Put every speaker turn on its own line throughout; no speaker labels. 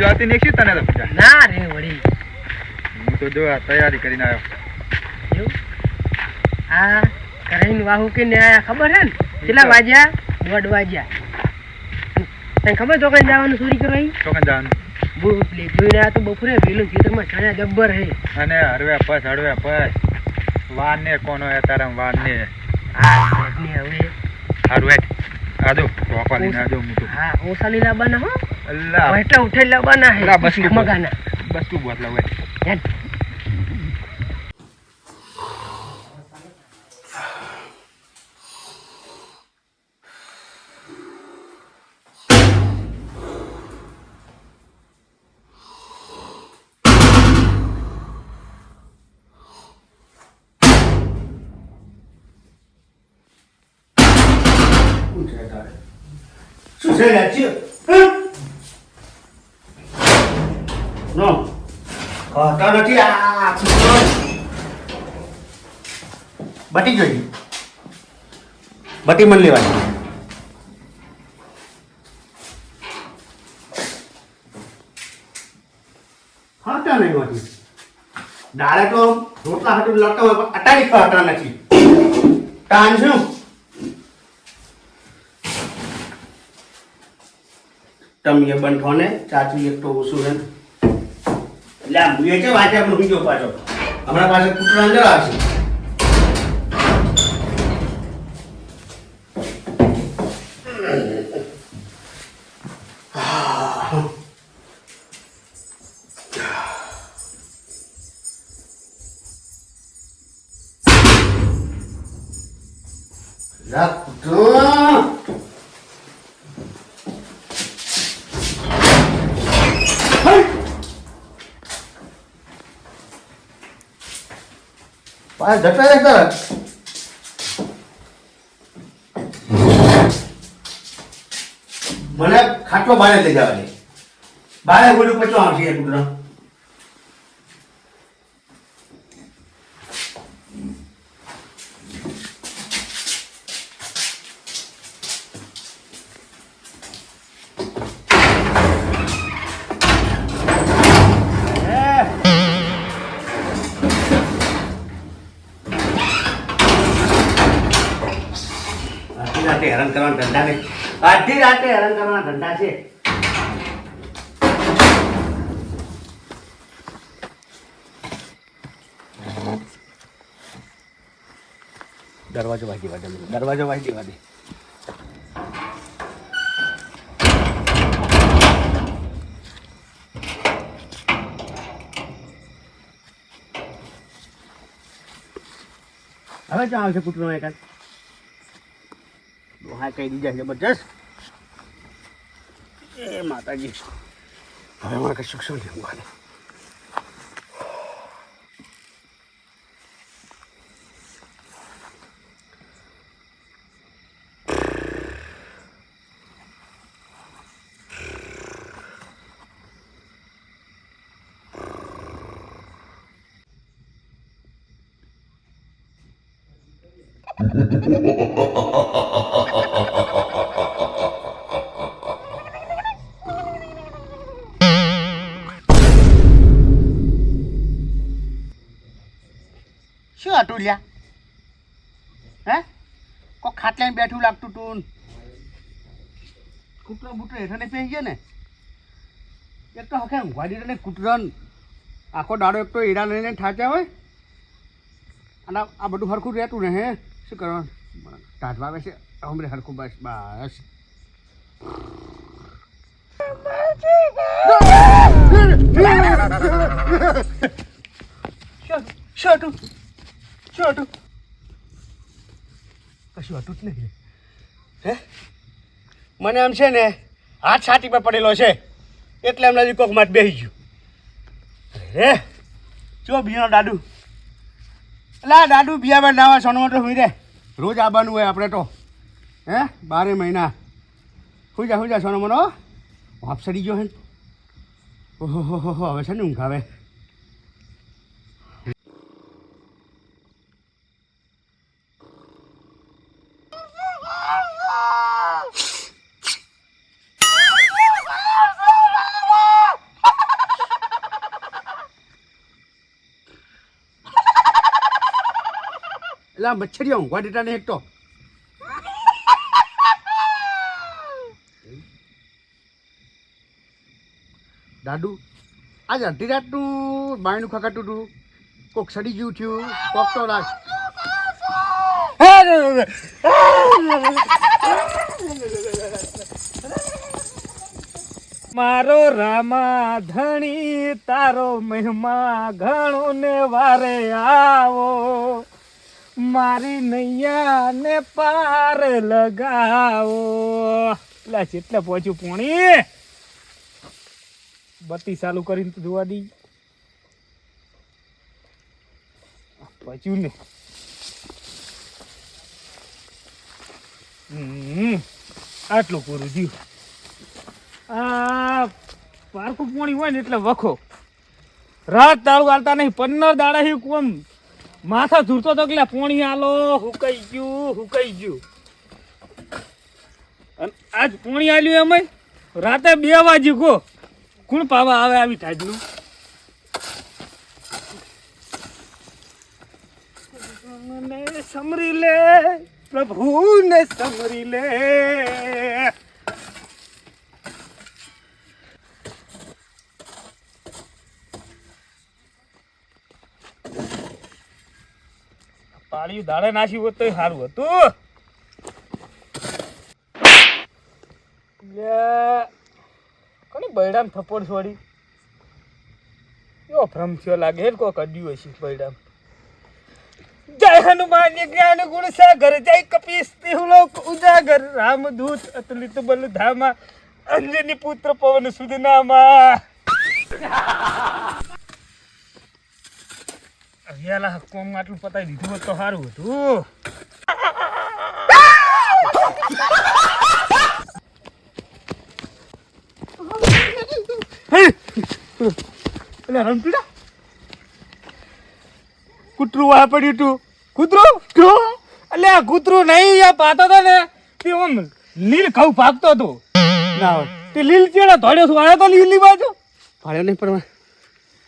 જોતી નહીં શું તને તો પૂછા
ના રે વળી
હું તો જો તૈયારી કરીને આવ્યો
એવું આ કરાઈને વાહુ કે ને આયા ખબર હે ને કેટલા વાગ્યા 1:30 વાગ્યા તને ખબર ચોકન જવાનું ચોરી કરવા
ચોકન જવાનું
બૂટ લે જોઈને આ તો બપોરે વેલું ખેતરમાં છાણ્યા જબ્બર હે
અને હળવે પસ વાન ને કોનો હે તારા વાન ને
હા ને હવે
હારું હેઠ આજો ટોપા લઈને આજો હું તો
હા ઓસાલી લાવવાના હો
અલ્લાહ
એટલે ઉઠે લાવવાના હે
લા બસ
મગાના
બસ તું બોત લાવ
હેડ
શું છે યાર નો ખાતા નથી આ બટી જોઈ બટી મન લેવાની ખાતા નહીં હોતી દાળે તો રોટલા હાટું લડતા હોય પણ અટાડી ખાતા નથી ટાઈમ શું તમે બંધો ને ચાચી એક તો ઓછું છે એટલે આ મુએ છે વાંચે આપણું બીજો પાછો હમણાં પાસે કૂતરા અંદર આવશે લા કૂતરા પાસ જતા જતા મને ખાટલો બારે લઈ જવા દે બારે બોલું પચવા આવશે કૂતરા હેરાન કરવાના ધંધા ને આધી રાતે હેરાન કરવાના ધંધા છે દરવાજો વાગી વાગે દરવાજો વાગી વાગે હવે ક્યાં આવશે કૂતરો એકાદ હા કહી દીધા જબરજસ્ત એ માતાજી હવે મારે કશું શું નહીં મારે શું હતું લ્યા હે કોઈ ખાટલાને બેઠું લાગતું તું કૂતરો બૂટરો હેઠળ પહેરી ગયો ને એક તો હકે ઊંઘવાડી ને કૂતરો આખો દાડો એક તો હીરા લઈને થાચ્યા હોય અને આ બધું હરખું રહેતું ને હે શું કરવાનું ટાઢવા આવે છે હમણાં હરખું બસ બસ શું હતું શું હતું કશું હતું જ નહીં હે મને આમ છે ને હાથ છાતી પર પડેલો છે એટલે એમ લાગ્યું કોક માટ બેસી ગયું હે ચો બિયાનો દાદુ એટલે દાદુ બિયામાં નાવા સોનો મોટો હુઈ રે રોજ આવવાનું હોય આપણે તો હે 12 મહિના હુઈ જા સોનો મોનો વાપ સડી ગયો હે ઓહો હો હવે છે ને ઊંઘ આવે એટલે આ મચ્છરીઓ ઊંઘવા દેતા નહીં એક તો દાદુ આજ અડધી રાતનું બાયણું ખકાતું હતું કોક સડી ગયું થયું કોક તો રાખ
મારો રામા ધણી તારો મહિમા ઘણો ને વારે આવો મારી નૈયા ને પાર લગાવો લા કેટલા પહોંચ્યું પોણી બત્તી ચાલુ કરીને તો જોવા દી પહોંચ્યું ને આટલું પૂરું જીવ આ પારકું પોણી હોય ને એટલે વખો રાત દાળું હાલતા નહીં 15 દાડા હી કોમ માથા ધૂરતો તો એટલે પોણી આલો હુકાઈ ગયું અને આજ પોણી આલ્યું એમ રાતે 2 વાગે ગો કોણ પાવા આવે આવી ટાઈપનું મને સમરી લે પ્રભુને સમરી લે પાળિયું દાડે નાસી હોત તો સારું હતું કોની બૈડામ થપ્પડ છોડી એવો ભ્રમ થયો લાગે હે કોઈ કડ્યું હશે બૈડામ જય હનુમાન જ્ઞાન ગુણ સાગર જય કપીસ તિહુલોક ઉજાગર રામદૂત અતુલિત બલ ધામા અંજની પુત્ર પવન સુદનામા અહિયાલા કોમ આટલું પતાવી દીધું હોત તો સારું હતું એટલે રમતુડા કૂતરું વાહ પડ્યું તું કૂતરું એટલે આ કૂતરું નહીં આ પાતો હતો ને તે આમ લીલ ઘઉં ભાગતો હતો ના હોય તે લીલ ચેડા ધોડ્યો છું આવ્યો તો લીલી બાજુ
ભાડ્યો નહીં પણ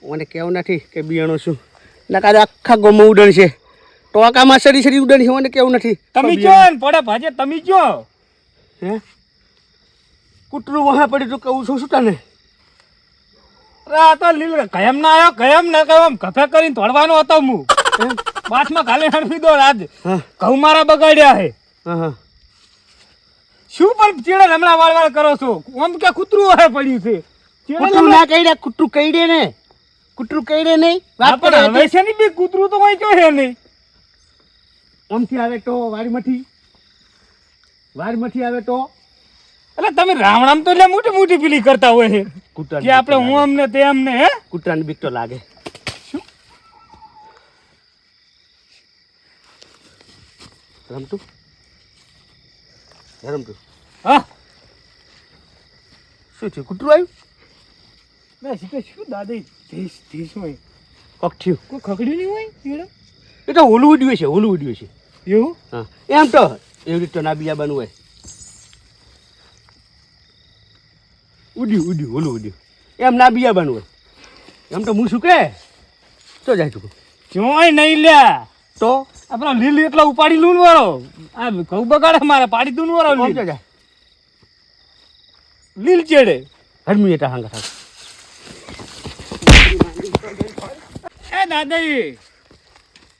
મને કેવું નથી કે બિયાણો છું ના કાલે આખા ગોમાં ઉડણ છે ટોકામાં સરી ઉડણ છે મને કેવું નથી
તમે જો ને પડે ભાજે તમે જો
હે કૂતરું વાહ પડ્યું તું કહું છું શું તને
આ તો લીલ કયમ ના આવ્યો કયમ ના કયમ કફે કરીને તોડવાનો હતો હું બાથમાં કાલે હડફી દો આજ ઘઉં મારા બગાડ્યા હે શું પણ ચેડે હમણાં વાળ કરો છો આમ કે કૂતરું હે પડ્યું છે
કૂતરું ના કઈડે કૂતરું કઈડે ને કૂતરું કઈડે નહીં વાત
પણ હવે છે ને બી કૂતરું તો કોઈ જો હે નહીં
આમથી આવે તો વાડીમાંથી આવે તો
એટલે તમે રાવણામ તો એટલે મોટી મોટી પીલી કરતા હોય છે કે આપણે હું અમને તે અમને હે
કૂતરાની બીક તો લાગે
શું
રમતું
હા
શું થયું કૂતરું આવ્યું
ના શીખે શું દાદી ધીસ હોય
કોક થયું
કોઈ ખગડ્યું નહીં હોય ચેડે
એ તો ઓલું ઉડ્યું છે
એવું
હા એમ તો એવી રીતે ના બીજા બનવું હોય ઉડ્યું એમ ના બીજા બનવું હોય એમ તો હું શું કે તો જાય તું
ચોય નહીં લ્યા
તો
આપણો લીલ એટલો ઉપાડી લૂન વાળો આ ઘઉં બગાડે મારે પાડી દૂન વાળો
કોણ જાય
લીલ ચેડે
હરમી એટા હાંગા થાય
એ દાદાજી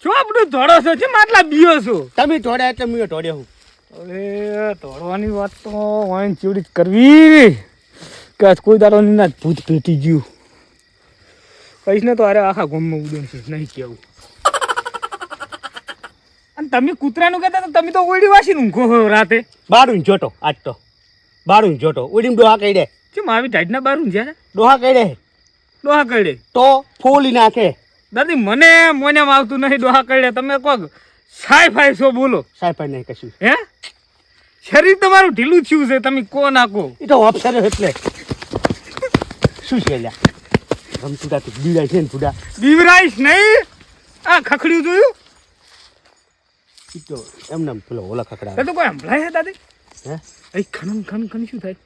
શું આપણું ધોડો છો છે માટલા બીયો છો
તમે તોડ્યા એટલે મેં તોડ્યા હું
અરે તોડવાની વાત તો વાઈન ચીવડી જ કરવી કે આજ કોઈ દાડો ની ના ભૂત પેટી ગયું કહીશ ને તો અરે આખા ગામમાં ઉડન છે નહીં કેવું અને તમે કૂતરાનું કહેતા તો તમે તો ઓયડી વાસીને ઊંઘો હો રાતે
બારું જોટો આજ તો બારું જોટો ઉડીમ ડોહા કઈડે
કેમ આવી ટાઈટના બાર ઊંઝ્યા
ડોહા કઈડે
ડોહા કરડે
તો ફોલી નાખે
દાદી મને મોનેમાં આવતું નહીં ડોહા કરડે તમે કોક સાઈ ફાઈ છો બોલો
સાહેબ નહીં કશું
હે શરીર તમારું ઢીલું થયું છે તમે કો નાખો
એ તો ઓપ્શન એટલે શું છે લ્યા રમતુડા તો બીડાય છે ને ફુડા
બીવરાઈશ નહીં આ ખખડ્યું જોયું
એ તો એમને પેલો ઓલા ખકડા
તો કોઈ સંભળાય છે દાદી
હે
એ ખનન શું થાય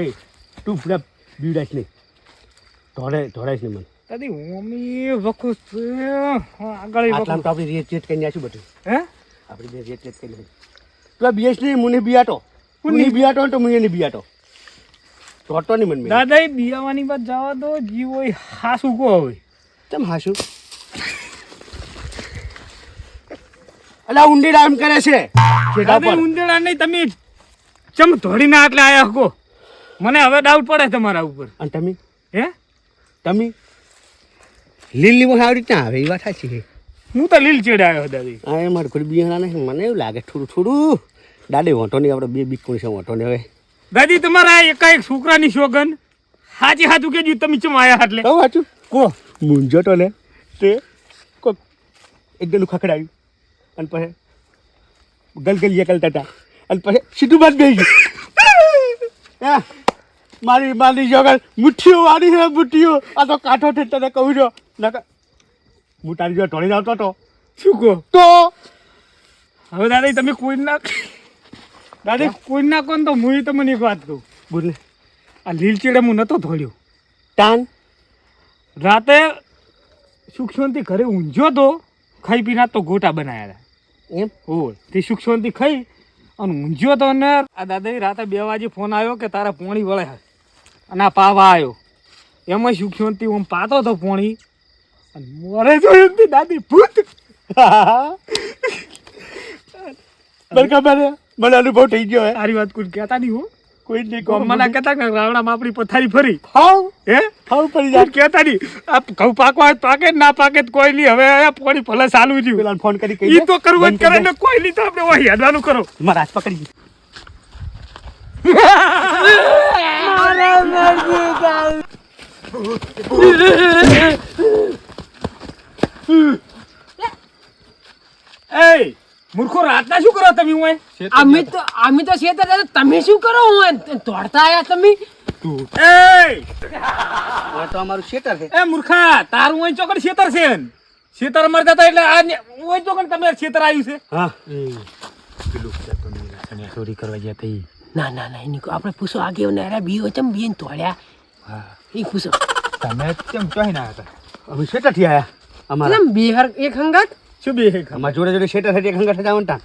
એ તું ફુડા બીડાઈશ નહીં ધોડાઈશ નહીં મને
દાદી મમ્મી વખો છે આગળ
આટલામાં તો આપણે રેત ચેત કરીને આશું બધું
હે
આપણે બે રેત ચેત કરી પેલા બીએસની મુનિ બિયાટો મુનિ બિયાટો ને તો મુનિ બિયાટો ટોટો નહીં મને
દાદા એ બિયાવાની વાત જવા દો જીવ હોય હાસું કો હોય
કેમ હાશું અલા ઊંડી રામ કરે છે જેટા
દાદી
પર
ઉંદેડા નહીં તમે ચમ ધોડીને આટલે આયા હકો મને હવે ડાઉટ પડે તમારા ઉપર
અને તમે
હે
તમે લીલી માં આવી રીતના આવે એ વાત સાચી છે
હું તો લીલ ચેડે આવ્યો દાદી
હા એ મારે કોઈ બિયાણા નહીં મને એવું લાગે થોડું થોડું દાદી વાંટો નહીં આપણે બે બીક કોણ છે વાંટો નહીં હવે
દાદી તમારા એકાએક છોકરાની શોગન હાચી હાચું કેજો તમે ચમ આયા એટલે
કહું સાચું
કો
મૂંઝો તો લે તે કોક એકદમ ખખડાયું અને પછી ગલગલિયા કરતા હતા અને પછી સીધું બાદ બેસી ગયું મારી મારી જોગર મુઠ્ઠીઓ વાળી છે મુઠ્ઠીઓ આ તો કાંઠો છે તને કહું છો નકા હું તારી જો ઢોળી આવતો હતો
શું કહો
તો
હવે દાદી તમે કોઈ ના દાદી કોઈ ના કોણ તો હું તમને એક વાત કહું
બોલે
આ લીલ ચેડે હું નતો ધોળ્યો
તાન
રાતે સુખ શાંતિ ઘરે ઊંઝ્યો તો ખાઈ પીને તો ગોટા બનાવ્યા હતા
એમ
ઓય તે સુખ શાંતિ ખાઈ અને ઊંઝ્યો તો ને આ દાદા રાતે 2 વાગે ફોન આવ્યો કે તારા પોણી વળે અને આ પાવા આવ્યો એમાં સુખ શાંતિ હું પાતો હતો પોણી અને મોરે જોયું તે દાદી ભૂત
બરકા મને અનુભવ થઈ ગયો હે
તારી વાત કોઈ કહેતા નહીં હો
કોઈ નહીં
મને કહેતા કે રાવણામાં આપણી પથારી ફરી
ખાવ
હે
ખાવ પડી
કોઈ
જાય
કહેતા નહીં આ ઘઉં પાકવા હોય તો પાકે જ ના પાકે તો કોઈ નહીં હવે આ પોણી ભલે ચાલુ થયું
પેલા ફોન કરી કહી
ઈ તો કરવું જ કરે ને કોઈ નહીં તો આપણે ઓય હેડવાનું કરો
મારા હાથ પકડી
એ મૂર્ખો રાતના શું કરો તમે હું
અમે તો શેતર હતા, તમે શું કરો હું દોડતા આયા તમે
એ
તો અમારું શેટર છે
એ મૂર્ખા તારું ઓય ચોકડ ખેતર છે ને ખેતર અમાર જતા એટલે આ ઓય ચોકડ તમે ખેતર આવ્યું છે
હા
ચોરી કરવા ગયા તઈ
ના ના ના એની આપણે પૂછો આગે નારા બીઓ ચમ બીન તોડ્યા
હા
એ પૂછો
તમે કેમ ચોહી ના હતા
અમે શેટર થી આયા અમારા
કેમ બિહાર એક હંગાત
શું બે હે
અમારા જોડે જોડે શેટર હતી એક હંગા થતા વંટા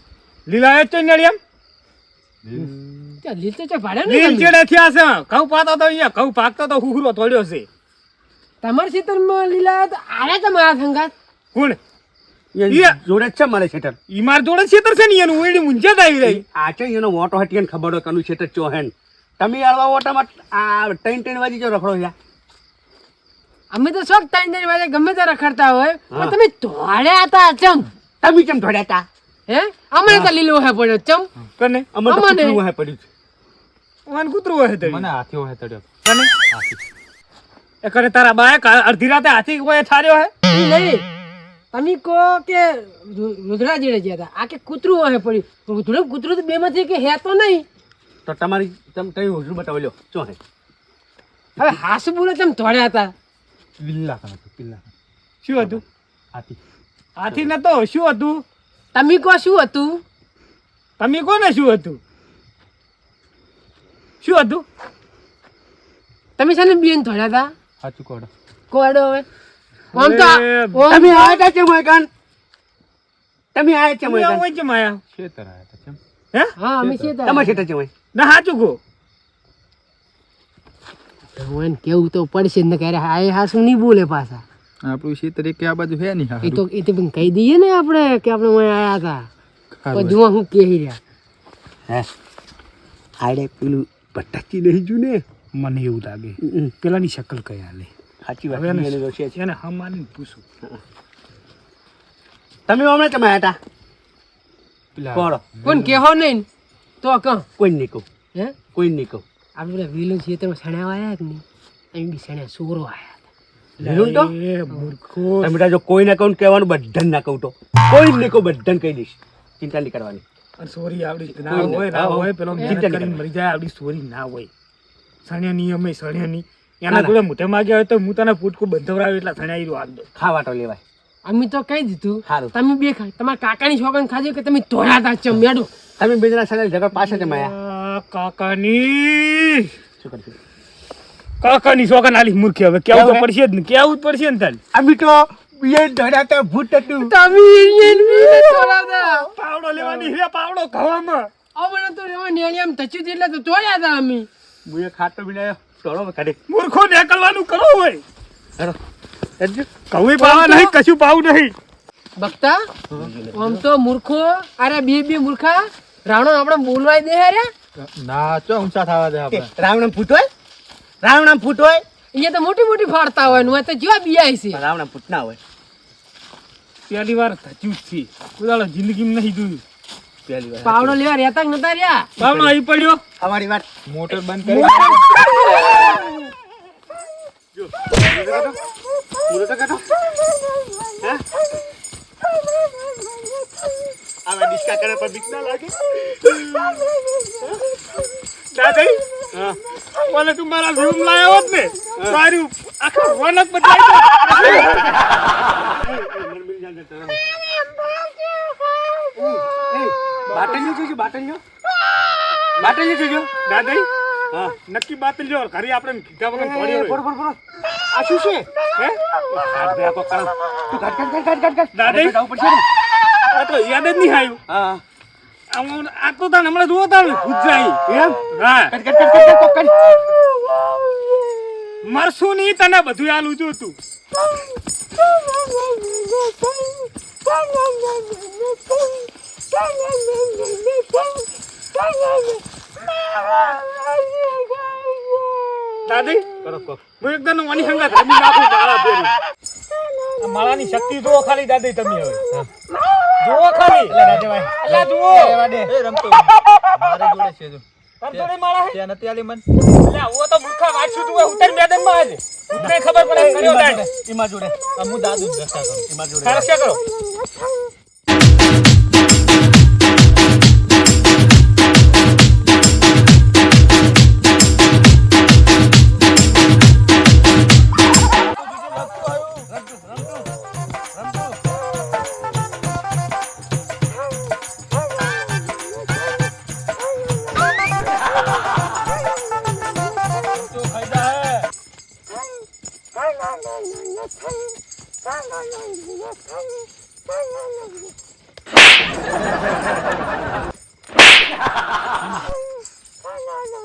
લીલા એ ચોઈ નળિયમ
ત્યાં લીલ તો ચા ભાડે ને
લીલ ચેડે થયા છે ઘઉં પાતો તો અહીંયા ઘઉં પાકતો તો હુહરો તોડ્યો છે
તમારા ખેતરમાં લીલા તો આરે તો મારા હંગાત
કોણ
જોડે જ છે મારે શેટર
ઈ માર જોડે ખેતર છે ને એનું ઓઈડી મુંજત આવી રહી
આ છે એનો મોટો હટી ને ખબર હોય કનું શેટર ચોહેન તમે આળવા ઓટામાં આ ત્રણ વાજી જો રખડો છે
અમે તો શોખ 3 વાગે ગમે તે રખડતા હોય પણ તમે તોડ્યા હતા ચમ
તમે કેમ ઢોડ્યા હતા
હે અમારે તો લીલો હે પડ્યો ચમ
કને
અમે તો
અમને.
કૂતરું હે પડ્યું છે
ઓન કૂતરું હોય તડી
મને હાથી હોય તડ્યો
કને એ કરે તારા બાએ અડધી રાતે હાથી કોઈ ઠાર્યો હે
ઈ નહીં તમે કહો કે રુદ્રા જેડે ગયા હતા આ કે કૂતરું હે પડ્યું કૂતરું તો બે માંથી કે હે તો નહીં
તો તમારી તમે હુજરું બતાવો લ્યો ચો હે
હવે હાસુ બોલે ચમ તોડ્યા હતા
પિલ્લા kan પિલ્લા
શું હતું
હાથી
હાથી નતો શું હતું
તમે કહો શું હતું
તમે કોને શું હતું શું હતું
તમે છે ને બેન તોડ્યા હતા
હાચું કોડો
કોડો હવે આમ તો
અરે,
તમે આયા તા ચમ કાન તમે આયા ચમ
તમે
કાન
ઓય ચમ આયા
ખેતર આયા તા કેમ
હે
હા અમે છે
તમારે શેટર ચમ
ના હાચું કહો
હું એને કેવું તો પડશે ને ક્યારે આ હાસુ નહીં બોલે પાછા
આપણું ખેતર એક આ બાજુ હે નહીં
એ તો પણ કહી દઈએ ને આપણે કે આપણે અહીં આયા હતા બધું હું કહી રહ્યા
હે આડે પેલું પટાકી નહીં જુ ને
મને એવું લાગે પેલાની શકલ કઈ હાલે
સાચી
હવે
વાત
એને
એને રોશે છે
એને હમારીને પૂછું
તમે હમણાં તમે આયા તા
પેલા
કોડો
કોણ કેહો નહીં તો કહો
કોઈ નહીં કહું
હે
કોઈ નહીં કહું
આપણે વિલો છે તમે સણ્યા આવ્યા કે નહીં અહીં બી સણ્યા સોરો આવ્યા
લીલું તો
એ મૂર્ખો
તમે જો કોઈ ના કહું કહેવાનું બધાને ના કહું તો કોઈ નહીં કહું બધાને કહી દઈશ ચિંતા નહીં કરવાની
સોરી આવડી ના હોય ના હોય પેલો મહેનત કરીને મરી જાય આવડી સોરી ના હોય સણ્યા નિયમ સણ્યા ની એના જોડે મોઢે માગ્યા હોય તો હું તને પૂટકું બંધવરાવ્યું એટલે સણ્યા ઈ વાત દો
ખાવા તો લેવાય
અમે તો કહી દીધું
સારું
તમે બે તમારા કાકાની છોકરાને ખાજો કે તમે તોડ્યા હતા ચમ મેડો
તમે બીજા સાથે ઝઘડ પાછળ તમે આયા
કાકાની
શું કરશું
કાકાની છોકરા આલી મૂર્ખી હવે કેવું તો પડશે જ ને કેવું જ પડશે ને તાર
અમે તો બિયન ધડાતા ભૂત હતું
તમે ઈયન બી તોડાતા
પાવડો લેવાની છે પાવડો ખાવામાં
અમને તો રેવા નેણિયામ ધચ્યું એટલે તો તોડ્યા હતા અમે
મુએ ખાટો બિનાયો ટોળો કાઢે
મૂર્ખો નીકળવાનું કરો હોય
હેરો એજ
કવી પાવા નહીં કશું પાવું નહીં
બકતા આમ તો મૂર્ખો અરે બે મૂર્ખા રાવણો આપણે બોલવાય દે રે
ના ચો ઊંચા થવા દે આપણે
રાવણ ફૂટ હોય રાવણ ફૂટ હોય
અહીંયા તો મોટી મોટી ફાડતા હોય ને તો જેવા બીઆઈ છે
રાવણ ફૂટ ના હોય
પહેલી વાર થચ્યું જ છે કુદાળો જિંદગીમાં નહીં જોયું
પહેલી વાર
પાવડો લેવા રહેતા જ નતા રહ્યા
પાવડો અહીં પડ્યો
અમારી વાત
મોટર બંધ કરી
પૂરો તો કાઢો હે આવા ડિસ્કા કરે પર બીક ના લાગે
દાદા
હા
ઓલે તું મારા રૂમ લાયો હોત ને તારું આખા રોનક બદલાઈ
બાટલીઓ જોજો
દાદા
હા
નક્કી બાતલ્યો ઘરે આપણે કીધા વગર પડ્યો હોય.
બરોબર આ શું છે
હે
કાઢ દે આ તો કાઢ તું કાઢ
દાદા
જવું પડશે ને
આ તો યાદ જ નહીં આવ્યું
હા
આ તો તાણ હમણાં જુઓ તાણ ભૂજાઈ
એમ
હા
કાઢ
મરશું નહીં તને બધું આલું છું તું દાદી
કરો કો
હું એકદમ વાની હંગા ધમી નાખું માળા ફેરી આ માળાની શક્તિ જુઓ ખાલી દાદી તમે હવે જુઓ ખાલી
એટલે રાજેભાઈ
અલા જુઓ
રહેવા દે
એ રમતો મારે જોડે છે જો
તરતોડી માળા હે
ત્યાં નથી આલી મન
અલા હું તો મૂર્ખા વાંચું તું ઉતર મેદાનમાં આજે ઉતને ખબર પડે કર્યો દાડ
ઈમાં જોડે
આ હું દાદુ જ દસ્તા કરું
ઈમાં જોડે
ખર્ચા કરો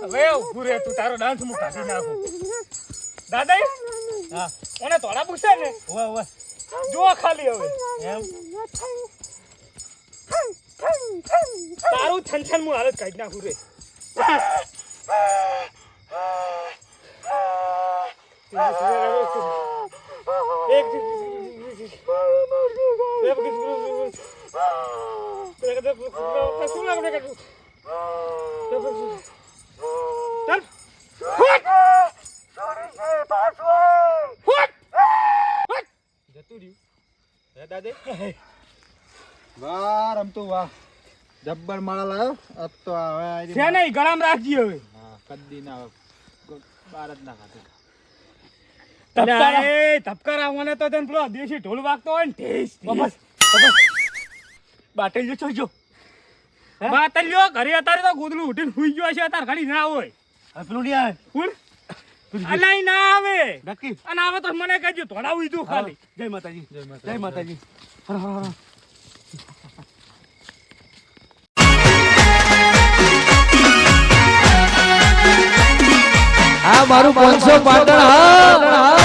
હવે ઉભું રે તું તારો ડાન્સ હું કાઢી નાખું દાદા હા ઓને તોડા પૂછે ને
ઓવે ઓવે
જુઓ ખાલી હવે
એમ
તારું છન હું હાલત કાઢી નાખું રે
જતું રહ્યું હે દાદે વાહ રમતું વાહ જબ્બર માળા લાયો અબ તો હવે આરી
છે નહીં ગળામાં રાખજી હવે
હા કદી ના બાર જ ના ખાતે
ધબકારા મને તો તને પેલો દેશી ઢોલ વાગતો હોય ને ઠેસ
બસ બાટલીઓ જોજો
બાતલ્યો ઘરે અત્યારે તો ગોદડું ઉઠીને સુઈ ગયો છે અત્યારે ઘડી ના હોય
આ પેલું નહીં આવે
કોણ અલાઈ ના આવે
નક્કી
અને આવે તો મને કહેજો ધોડાવું તું ખાલી
જય માતાજી જય માતાજી હર હર હર
આ મારું 500 પાટણ હા